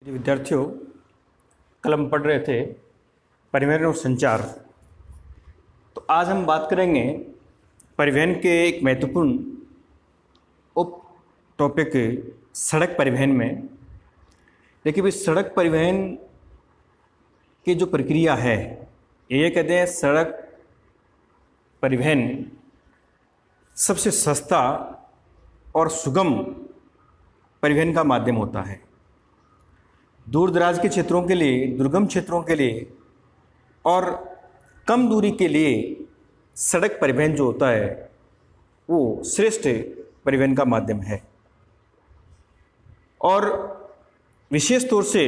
विद्यार्थियों, कल हम पढ़ रहे थे परिवहन और संचार। तो आज हम बात करेंगे परिवहन के एक महत्वपूर्ण उप टॉपिक सड़क परिवहन में। देखिए भाई, सड़क परिवहन की जो प्रक्रिया है, ये कहते हैं सड़क परिवहन सबसे सस्ता और सुगम परिवहन का माध्यम होता है। दूर दराज के क्षेत्रों के लिए, दुर्गम क्षेत्रों के लिए और कम दूरी के लिए सड़क परिवहन जो होता है वो श्रेष्ठ परिवहन का माध्यम है। और विशेष तौर से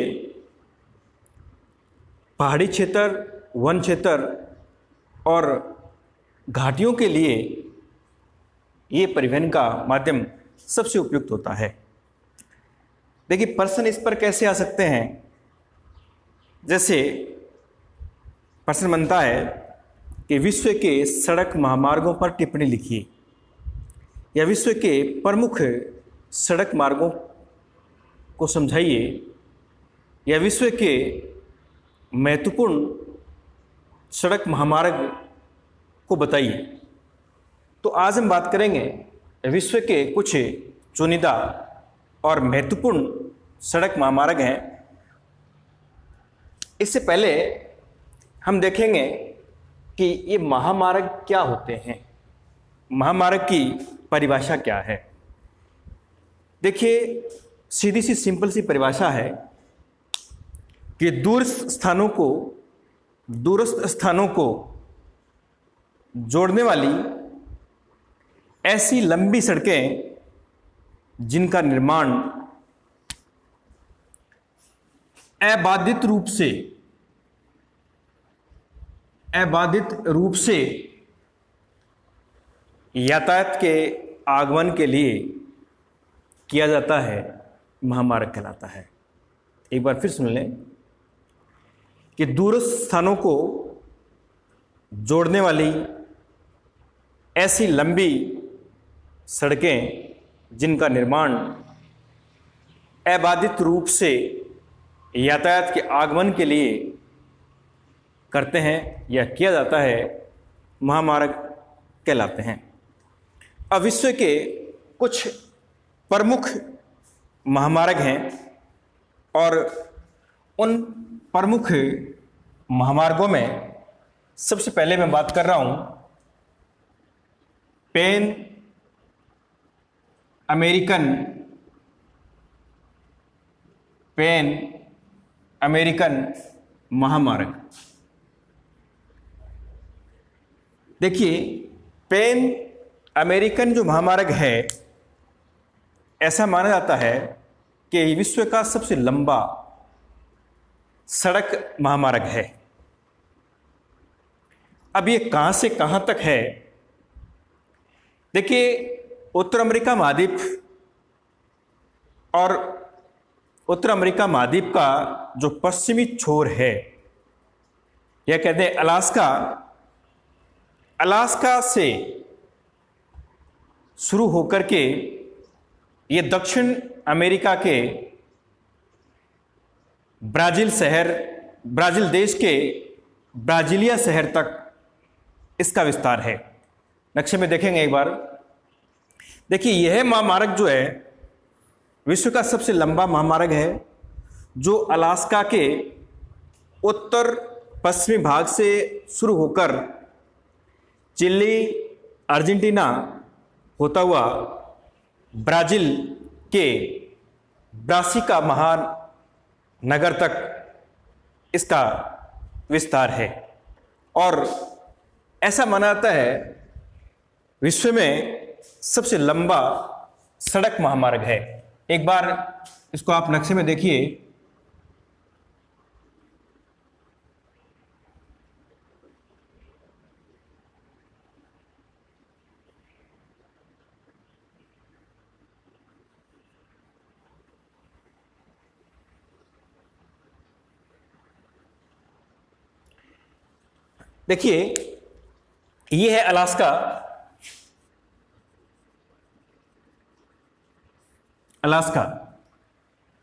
पहाड़ी क्षेत्र, वन क्षेत्र और घाटियों के लिए ये परिवहन का माध्यम सबसे उपयुक्त होता है। देखिए, प्रश्न इस पर कैसे आ सकते हैं। जैसे प्रश्न बनता है कि विश्व के सड़क महामार्गों पर टिप्पणी लिखिए, या विश्व के प्रमुख सड़क मार्गों को समझाइए, या विश्व के महत्वपूर्ण सड़क महामार्ग को बताइए। तो आज हम बात करेंगे विश्व के कुछ चुनिंदा और महत्वपूर्ण सड़क महामार्ग हैं। इससे पहले हम देखेंगे कि ये महामार्ग क्या होते हैं, महामार्ग की परिभाषा क्या है। देखिए, सीधी सी सिंपल सी परिभाषा है कि दूरस्थ स्थानों को जोड़ने वाली ऐसी लंबी सड़कें जिनका निर्माण अबाधित रूप से यातायात के आगमन के लिए किया जाता है, महामार्ग कहलाता है। एक बार फिर सुन लें कि दूरस्थ स्थानों को जोड़ने वाली ऐसी लंबी सड़कें जिनका निर्माण अबाधित रूप से यातायात के आगमन के लिए करते हैं या किया जाता है, महामार्ग कहलाते हैं। अब विश्व के कुछ प्रमुख महामार्ग हैं और उन प्रमुख महामार्गों में सबसे पहले मैं बात कर रहा हूं पैन अमेरिकन महामार्ग। देखिए, पैन अमेरिकन जो महामार्ग है, ऐसा माना जाता है कि विश्व का सबसे लंबा सड़क महामार्ग है। अब ये कहां से कहां तक है। देखिए, उत्तर अमेरिका महाद्वीप और उत्तर अमेरिका महाद्वीप का जो पश्चिमी छोर है, यह कहते हैं अलास्का से शुरू होकर के ये दक्षिण अमेरिका के ब्राजील देश के ब्राजीलिया शहर तक इसका विस्तार है। नक्शे में देखेंगे एक बार। देखिए, यह महामार्ग जो है विश्व का सबसे लंबा महामार्ग है, जो अलास्का के उत्तर पश्चिमी भाग से शुरू होकर चिली, अर्जेंटीना होता हुआ ब्राजील के ब्रासिका महानगर तक इसका विस्तार है। और ऐसा माना जाता है विश्व में सबसे लंबा सड़क महामार्ग है। एक बार इसको आप नक्शे में देखिए। देखिए, ये है अलास्का।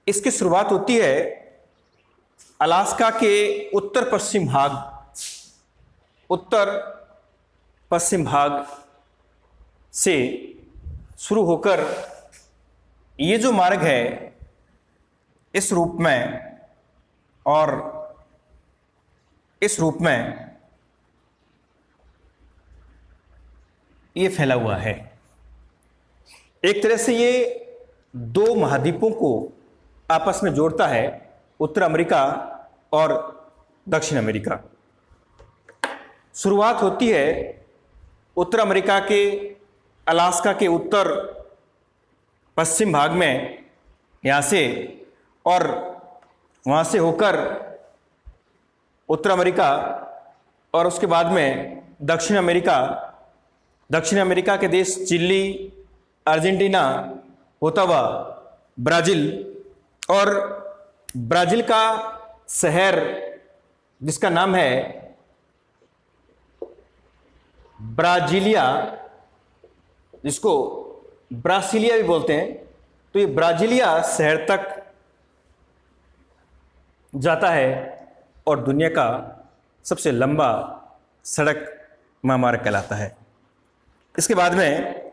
इसकी शुरुआत होती है अलास्का के उत्तर पश्चिम भाग से शुरू होकर ये जो मार्ग है इस रूप में और इस रूप में ये फैला हुआ है। एक तरह से ये दो महाद्वीपों को आपस में जोड़ता है, उत्तर अमेरिका और दक्षिण अमेरिका। शुरुआत होती है उत्तर अमेरिका के अलास्का के उत्तर पश्चिम भाग में यहाँ से, और वहाँ से होकर उत्तर अमेरिका और उसके बाद में दक्षिण अमेरिका के देश चिली, अर्जेंटीना होता हुआ ब्राज़ील, और ब्राज़ील का शहर जिसका नाम है ब्राजीलिया, जिसको ब्रासीलिया भी बोलते हैं, तो ये ब्राजीलिया शहर तक जाता है और दुनिया का सबसे लंबा सड़क महामार्ग कहलाता है। इसके बाद में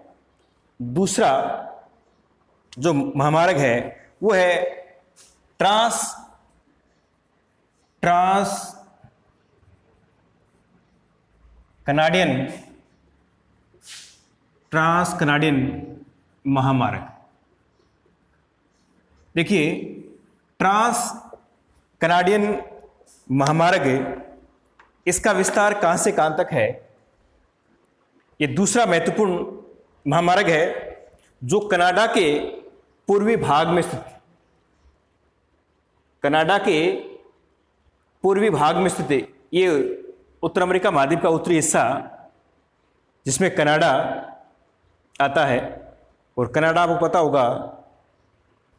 दूसरा जो महामार्ग है वो है ट्रांस कनाडियन महामार्ग। देखिए, ट्रांस कनाडियन महामार्ग, इसका विस्तार कहां से कहां तक है? ये दूसरा महत्वपूर्ण महामार्ग है जो कनाडा के पूर्वी भाग में स्थित है। ये उत्तर अमेरिका महाद्वीप का उत्तरी हिस्सा जिसमें कनाडा आता है, और कनाडा आपको पता होगा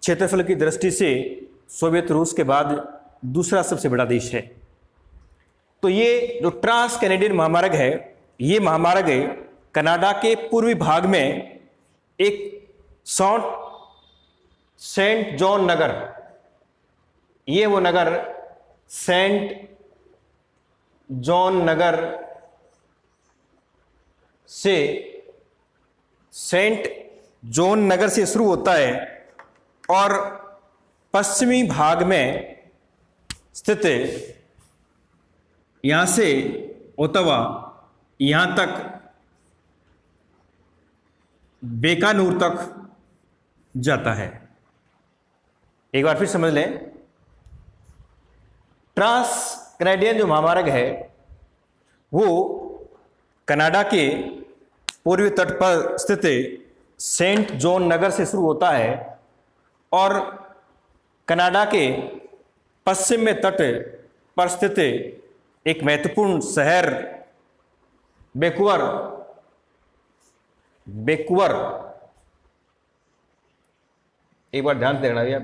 क्षेत्रफल की दृष्टि से सोवियत रूस के बाद दूसरा सबसे बड़ा देश है। तो ये जो ट्रांस कैनेडियन महामार्ग है, ये महामार्ग कनाडा के पूर्वी भाग में एक सेंट जॉन नगर, ये वो नगर सेंट जॉन नगर से शुरू होता है और पश्चिमी भाग में स्थित यहां से ओटावा यहां तक बीकानेर तक जाता है। एक बार फिर समझ लें, ट्रांस कैनेडियन जो महामार्ग है वो कनाडा के पूर्वी तट पर स्थित सेंट जॉन नगर से शुरू होता है और कनाडा के पश्चिम में तट पर स्थित एक महत्वपूर्ण शहर वैंकूवर एक बार ध्यान से देखना भैया,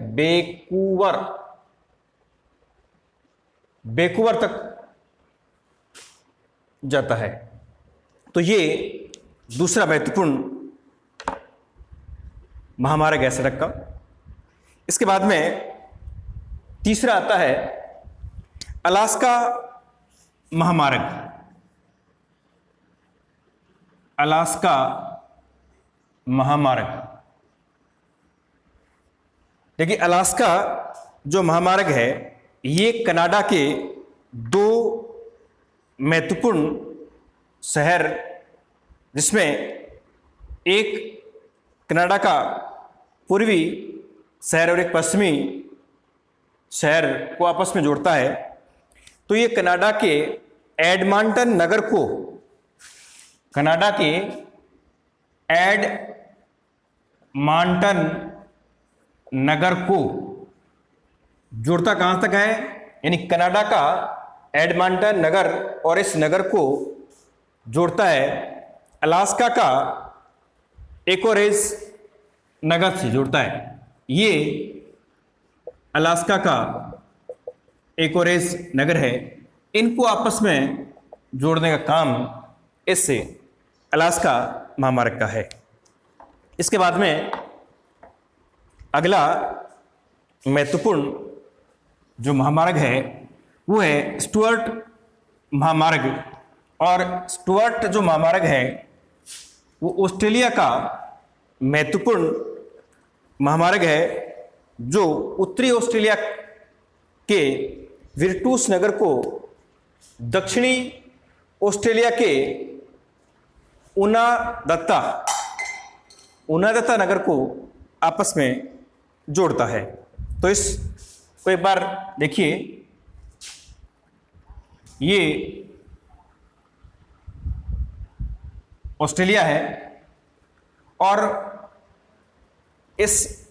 वैंकूवर तक जाता है। तो ये दूसरा महत्वपूर्ण महामार्ग है सड़क का। इसके बाद में तीसरा आता है अलास्का महामार्ग। देखिए, अलास्का जो महामार्ग है ये कनाडा के दो महत्वपूर्ण शहर, जिसमें एक कनाडा का पूर्वी शहर और एक पश्चिमी शहर को आपस में जोड़ता है। तो ये कनाडा के एडमंटन नगर को जोड़ता कहां तक है? यानी कनाडा का एडमंटन नगर और इस नगर को जोड़ता है अलास्का का एकोरेज नगर से जोड़ता है। ये अलास्का का एकोरेज नगर है, इनको आपस में जोड़ने का काम इससे अलास्का महामार्ग का है। इसके बाद में अगला महत्वपूर्ण जो महामार्ग है वो है स्टुअर्ट महामार्ग। और स्टुअर्ट जो महामार्ग है वो ऑस्ट्रेलिया का महत्वपूर्ण महामार्ग है, जो उत्तरी ऑस्ट्रेलिया के विरटूस नगर को दक्षिणी ऑस्ट्रेलिया के उनादत्ता नगर को आपस में जोड़ता है। तो इस को एक बार देखिए, ये ऑस्ट्रेलिया है और इस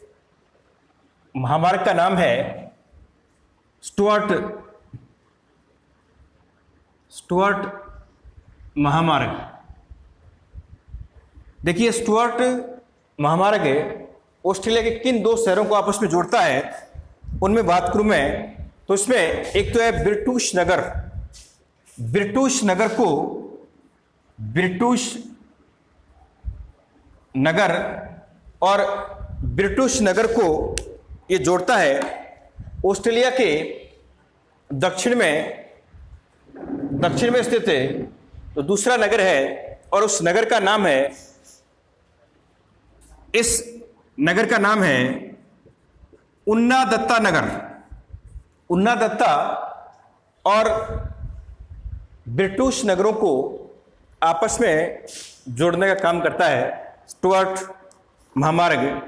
महामार्ग का नाम है स्टुअर्ट महामार्ग। देखिए, स्टुअर्ट महामार्ग ऑस्ट्रेलिया के किन दो शहरों को आपस में जोड़ता है उनमें बात करूं मैं, तो इसमें एक तो है बिरटूस नगर। बिरटूस नगर को ये जोड़ता है ऑस्ट्रेलिया के दक्षिण में स्थित है। तो दूसरा नगर है और उस नगर का नाम है, इस नगर का नाम है उन्नादत्ता नगर। उन्नादत्ता और बिरटूस नगरों को आपस में जोड़ने का काम करता है स्टुअर्ट महामार्ग,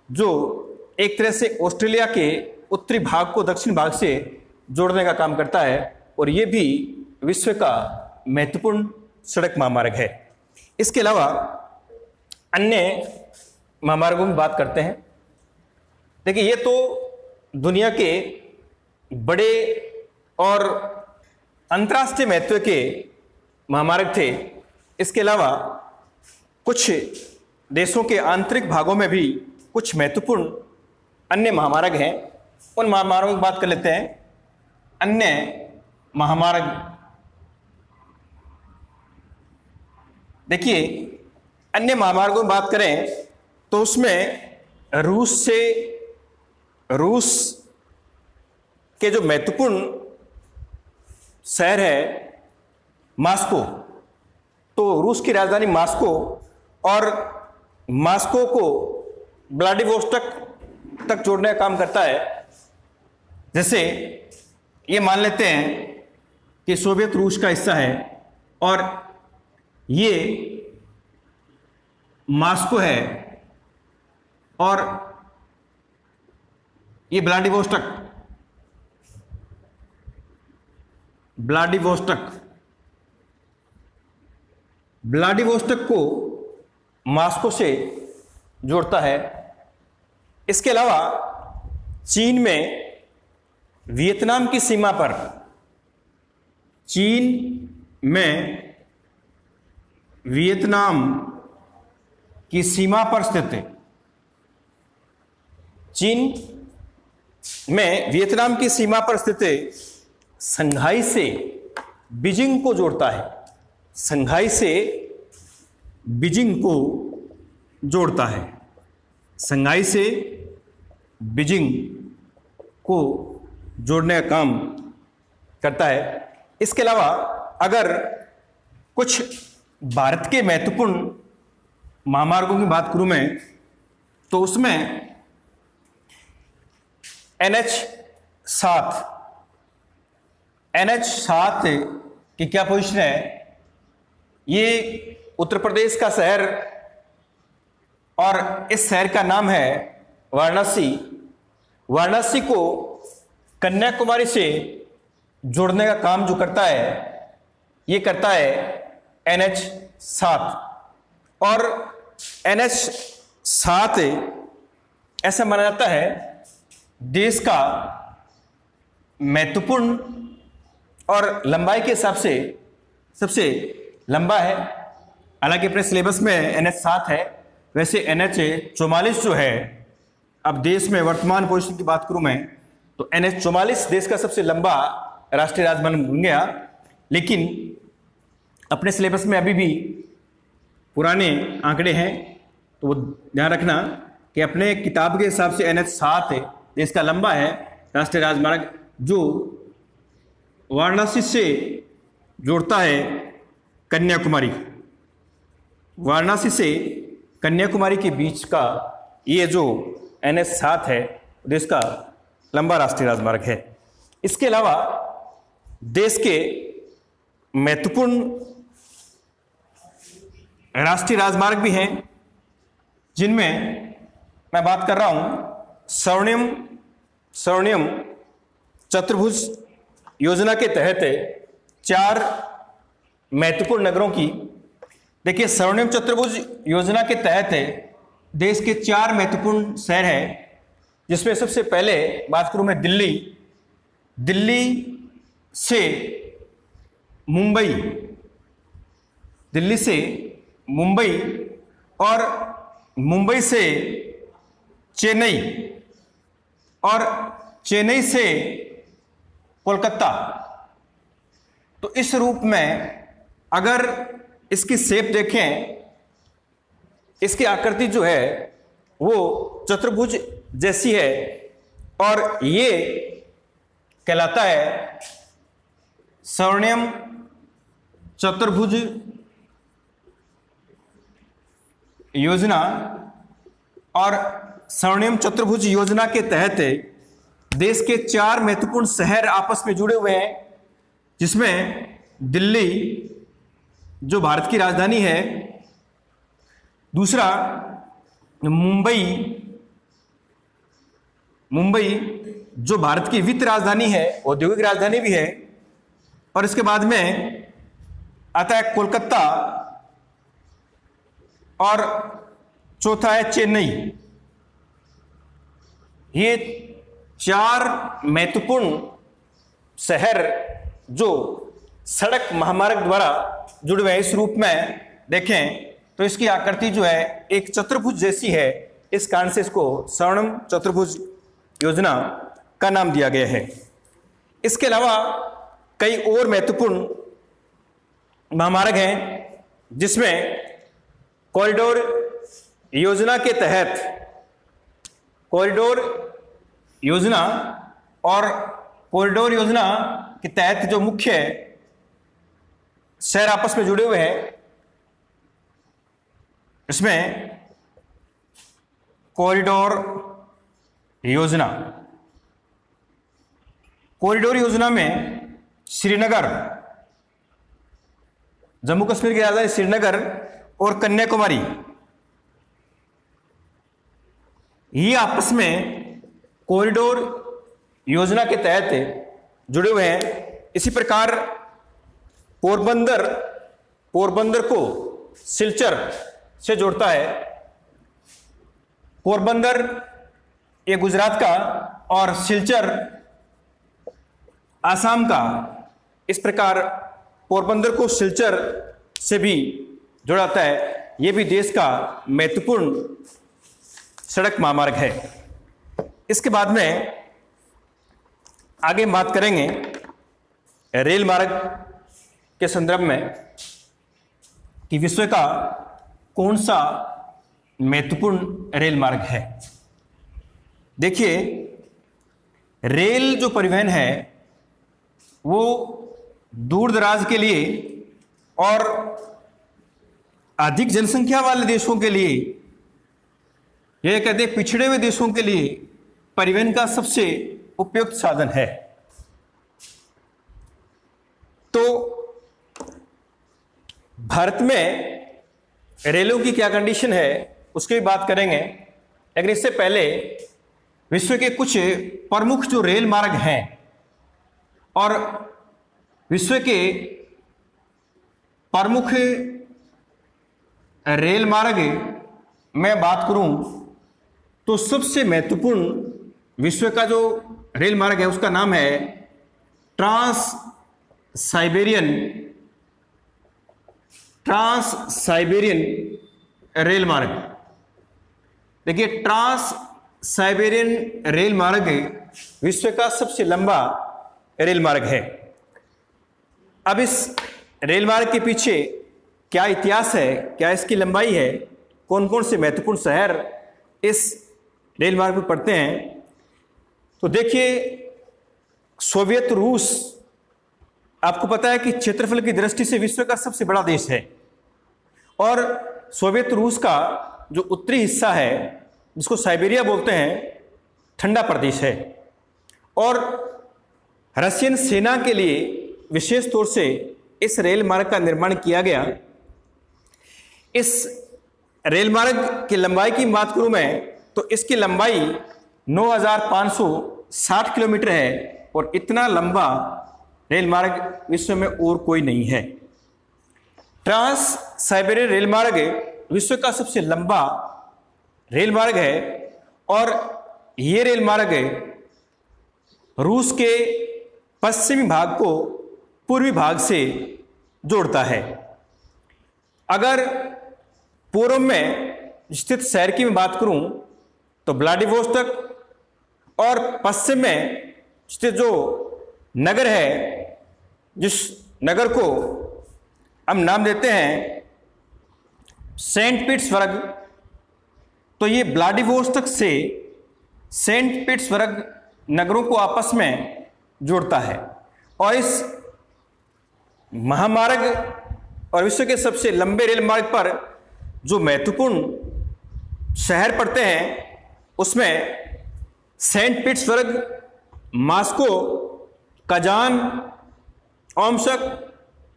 जो एक तरह से ऑस्ट्रेलिया के उत्तरी भाग को दक्षिण भाग से जोड़ने का काम करता है। और ये भी विश्व का महत्वपूर्ण सड़क महामार्ग है। इसके अलावा अन्य महामार्गों की बात करते हैं। देखिए, ये तो दुनिया के बड़े और अंतर्राष्ट्रीय महत्व के महामार्ग थे। इसके अलावा कुछ देशों के आंतरिक भागों में भी कुछ महत्वपूर्ण अन्य महामार्ग हैं। उन महामार्गों की बात कर लेते हैं। अन्य महामार्ग, देखिए, अन्य महामार्गों की बात करें तो उसमें रूस के जो महत्वपूर्ण शहर है मॉस्को, तो रूस की राजधानी मॉस्को और मॉस्को को व्लादिवोस्टोक तक जोड़ने का काम करता है। जैसे ये मान लेते हैं कि सोवियत रूस का हिस्सा है और ये मॉस्को है और ये व्लादिवोस्टोक को मॉस्को से जोड़ता है। इसके अलावा चीन में वियतनाम की सीमा पर स्थित है। चीन में वियतनाम की सीमा पर स्थित संघाई से बीजिंग को जोड़ता है। संघाई से बीजिंग को जोड़ता है। संघाई से बीजिंग को जोड़ने का काम करता है। इसके अलावा अगर कुछ भारत के महत्वपूर्ण महामार्गों की बात करूं मैं, तो उसमें NH7 की क्या पोजीशन है? ये उत्तर प्रदेश का शहर और इस शहर का नाम है वाराणसी। वाराणसी को कन्याकुमारी से जोड़ने का काम जो करता है, ये करता है NH7। और NH7 ऐसा माना जाता है देश का महत्वपूर्ण और लंबाई के हिसाब से सबसे लंबा है। हालांकि अपने सिलेबस में NH7 है, वैसे NH44 जो है, अब देश में वर्तमान पोजीशन की बात करूं मैं तो NH44 देश का सबसे लंबा राष्ट्रीय राजमार्ग बन गया। लेकिन अपने सिलेबस में अभी भी पुराने आंकड़े हैं, तो वो ध्यान रखना कि अपने किताब के हिसाब से NH7 देश का लंबा है राष्ट्रीय राजमार्ग, जो वाराणसी से जोड़ता है कन्याकुमारी। वाराणसी से कन्याकुमारी के बीच का ये जो NH-7 है देश का लंबा राष्ट्रीय राजमार्ग है। इसके अलावा देश के महत्वपूर्ण राष्ट्रीय राजमार्ग भी हैं, जिनमें मैं बात कर रहा हूं स्वर्णिम चतुर्भुज योजना के तहत 4 महत्वपूर्ण नगरों की। देखिए, स्वर्णिम चतुर्भुज योजना के तहत देश के 4 महत्वपूर्ण शहर हैं, जिसमें सबसे पहले बात करूं मैं दिल्ली से मुंबई और मुंबई से चेन्नई और चेन्नई से कोलकाता। तो इस रूप में अगर इसकी शेप देखें, इसकी आकृति जो है वो चतुर्भुज जैसी है और ये कहलाता है स्वर्णिम चतुर्भुज योजना। और स्वर्णिम चतुर्भुज योजना के तहत देश के 4 महत्वपूर्ण शहर आपस में जुड़े हुए हैं, जिसमें दिल्ली जो भारत की राजधानी है, दूसरा मुंबई जो भारत की वित्त राजधानी है, औद्योगिक राजधानी भी है, और इसके बाद में आता है कोलकाता और चौथा है चेन्नई। ये 4 महत्वपूर्ण शहर जो सड़क महामार्ग द्वारा जुड़े हुए हैं। इस रूप में देखें तो इसकी आकृति जो है एक चतुर्भुज जैसी है, इस कारण से इसको स्वर्णिम चतुर्भुज योजना का नाम दिया गया है। इसके अलावा कई और महत्वपूर्ण महामार्ग हैं, जिसमें कॉरिडोर योजना के तहत कॉरिडोर योजना के तहत जो मुख्य शहर आपस में जुड़े हुए हैं, इसमें कॉरिडोर योजना में श्रीनगर, जम्मू कश्मीर की राजधानी श्रीनगर और कन्याकुमारी, ये आपस में कॉरिडोर योजना के तहत जुड़े हुए हैं। इसी प्रकार पोरबंदर को सिलचर से जोड़ता है। पोरबंदर ये गुजरात का और सिलचर आसाम का। इस प्रकार पोरबंदर को सिलचर से भी जोड़ाता है। ये भी देश का महत्वपूर्ण सड़क महामार्ग है। इसके बाद में आगे बात करेंगे रेल मार्ग के संदर्भ में कि विश्व का कौन सा महत्वपूर्ण रेल मार्ग है। देखिए, रेल जो परिवहन है वो दूर दराज के लिए और अधिक जनसंख्या वाले देशों के लिए, यह कहते हैं पिछड़े हुए देशों के लिए परिवहन का सबसे उपयुक्त साधन है। तो भारत में रेलों की क्या कंडीशन है उसकी भी बात करेंगे, लेकिन इससे पहले विश्व के कुछ प्रमुख जो रेल मार्ग हैं और विश्व के प्रमुख रेल मार्ग मैं बात करूं तो सबसे महत्वपूर्ण विश्व का जो रेल मार्ग है उसका नाम है ट्रांस साइबेरियन रेल मार्ग। देखिए, ट्रांस साइबेरियन रेल मार्ग विश्व का सबसे लंबा रेल मार्ग है। अब इस रेल मार्ग के पीछे क्या इतिहास है, क्या इसकी लंबाई है, कौन कौन से महत्वपूर्ण शहर इस रेल मार्ग पर पड़ते हैं, तो देखिए सोवियत रूस आपको पता है कि क्षेत्रफल की दृष्टि से विश्व का सबसे बड़ा देश है, और सोवियत रूस का जो उत्तरी हिस्सा है जिसको साइबेरिया बोलते हैं, ठंडा प्रदेश है। और रशियन सेना के लिए विशेष तौर से इस रेल मार्ग का निर्माण किया गया। इस रेल मार्ग की लंबाई की बात करूं मैं तो इसकी लंबाई 9,560 किलोमीटर है, और इतना लंबा रेल मार्ग विश्व में और कोई नहीं है। ट्रांस साइबेरियन रेल मार्ग विश्व का सबसे लंबा रेल मार्ग है, और यह रेल मार्ग रूस के पश्चिमी भाग को पूर्वी भाग से जोड़ता है। अगर पूर्व में स्थित शहर की मैं बात करूं तो व्लादिवोस्तोक, और पश्चिम में स्थित जो नगर है, जिस नगर को हम नाम देते हैं सेंट पीटर्सबर्ग, तो ये व्लादिवोस्तोक से सेंट पीटर्सबर्ग नगरों को आपस में जोड़ता है। और इस महामार्ग और विश्व के सबसे लंबे रेल मार्ग पर जो महत्वपूर्ण शहर पड़ते हैं उसमें Saint Petersburg, Moscow, Kazan, Omsk,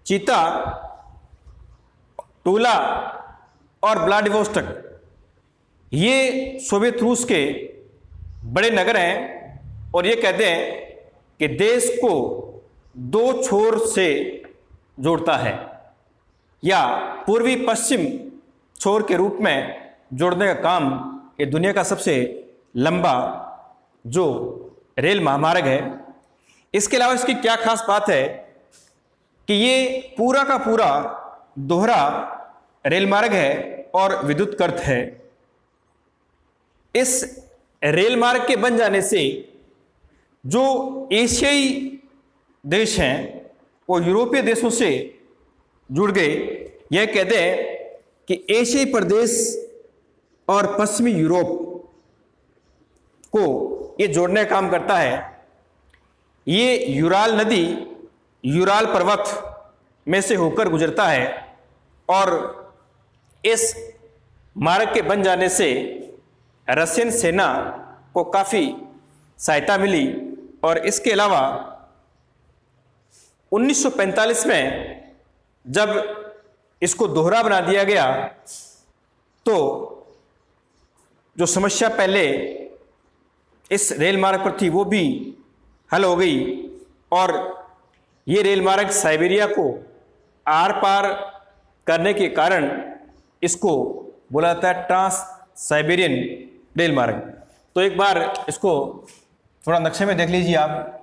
Chita, Tula और व्लादिवोस्तोक, ये सोवियत रूस के बड़े नगर हैं। और ये कहते हैं कि देश को दो छोर से जोड़ता है, या पूर्वी पश्चिम छोर के रूप में जोड़ने का काम ये दुनिया का सबसे लंबा जो रेल महामार्ग है। इसके अलावा इसकी क्या खास बात है कि ये पूरा का पूरा दोहरा रेल मार्ग है और विद्युतकृत है। इस रेल मार्ग के बन जाने से जो एशियाई देश हैं वो यूरोपीय देशों से जुड़ गए। यह कहते हैं कि एशियाई प्रदेश और पश्चिमी यूरोप को ये जोड़ने का काम करता है। ये यूराल नदी यूराल पर्वत में से होकर गुजरता है, और इस मार्ग के बन जाने से रशियन सेना को काफ़ी सहायता मिली। और इसके अलावा 1945 में जब इसको दोहरा बना दिया गया तो जो समस्या पहले इस रेल मार्ग पर थी वो भी हल हो गई, और ये रेल मार्ग साइबेरिया को आर पार करने के कारण इसको बोला जाता है ट्रांस साइबेरियन रेल मार्ग। तो एक बार इसको थोड़ा नक्शे में देख लीजिए आप।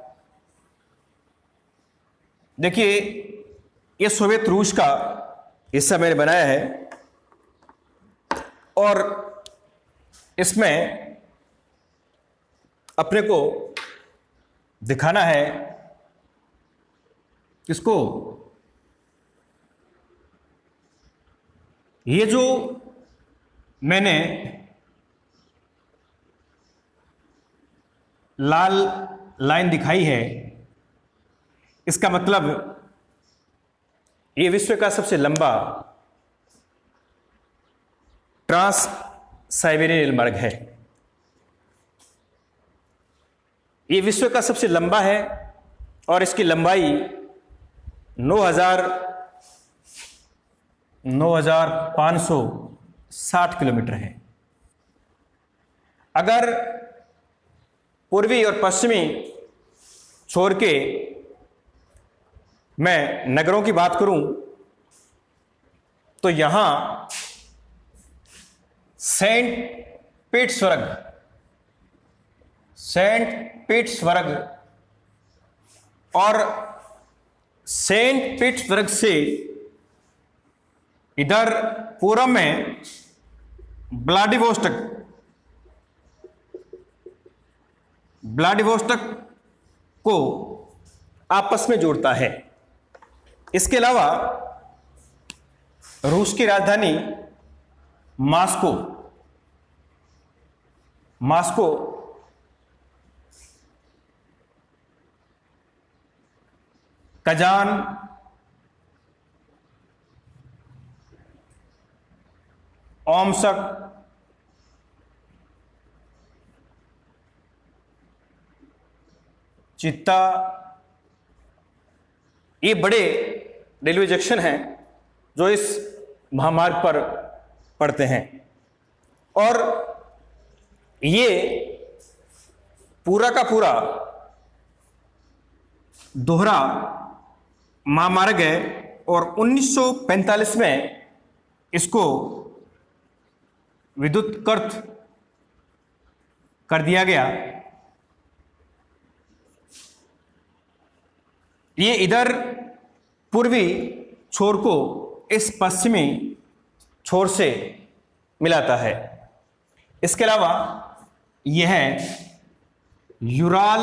देखिए ये सोवियत रूस का हिस्सा मैंने बनाया है, और इसमें अपने को दिखाना है इसको, ये जो मैंने लाल लाइन दिखाई है इसका मतलब ये विश्व का सबसे लंबा ट्रांस साइबेरियन रेल मार्ग है। ये विश्व का सबसे लंबा है और इसकी लंबाई 9,560 किलोमीटर है। अगर पूर्वी और पश्चिमी छोर के मैं नगरों की बात करूं तो यहां सेंट पीटर्सबर्ग और सेंट पीटर्सबर्ग से इधर पूर्व में व्लादिवोस्तोक को आपस में जोड़ता है। इसके अलावा रूस की राजधानी मॉस्को कजान, ओमसक, चित्ता, ये बड़े रेलवे जंक्शन हैं जो इस महामार्ग पर पड़ते हैं। और ये पूरा का पूरा दोहरा महामार्ग है और 1945 में इसको विद्युतीकृत कर दिया गया। ये इधर पूर्वी छोर को इस पश्चिमी छोर से मिलाता है। इसके अलावा यह यूराल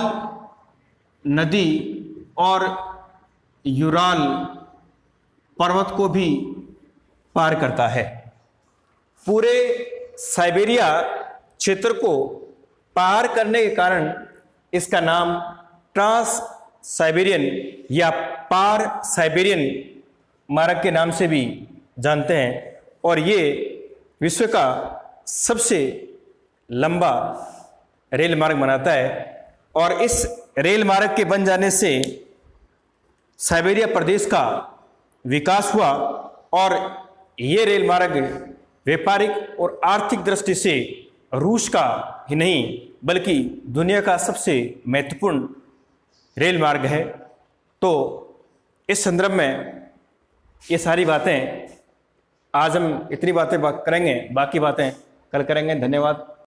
नदी और यूराल पर्वत को भी पार करता है। पूरे साइबेरिया क्षेत्र को पार करने के कारण इसका नाम ट्रांस साइबेरियन या पार साइबेरियन मार्ग के नाम से भी जानते हैं। और ये विश्व का सबसे लंबा रेल मार्ग बनाता है। और इस रेल मार्ग के बन जाने से साइबेरिया प्रदेश का विकास हुआ और ये रेल मार्ग व्यापारिक और आर्थिक दृष्टि से रूस का ही नहीं बल्कि दुनिया का सबसे महत्वपूर्ण रेल मार्ग है। तो इस संदर्भ में ये सारी बातें आज हम इतनी बातें करेंगे, बाकी बातें कल करेंगे। धन्यवाद।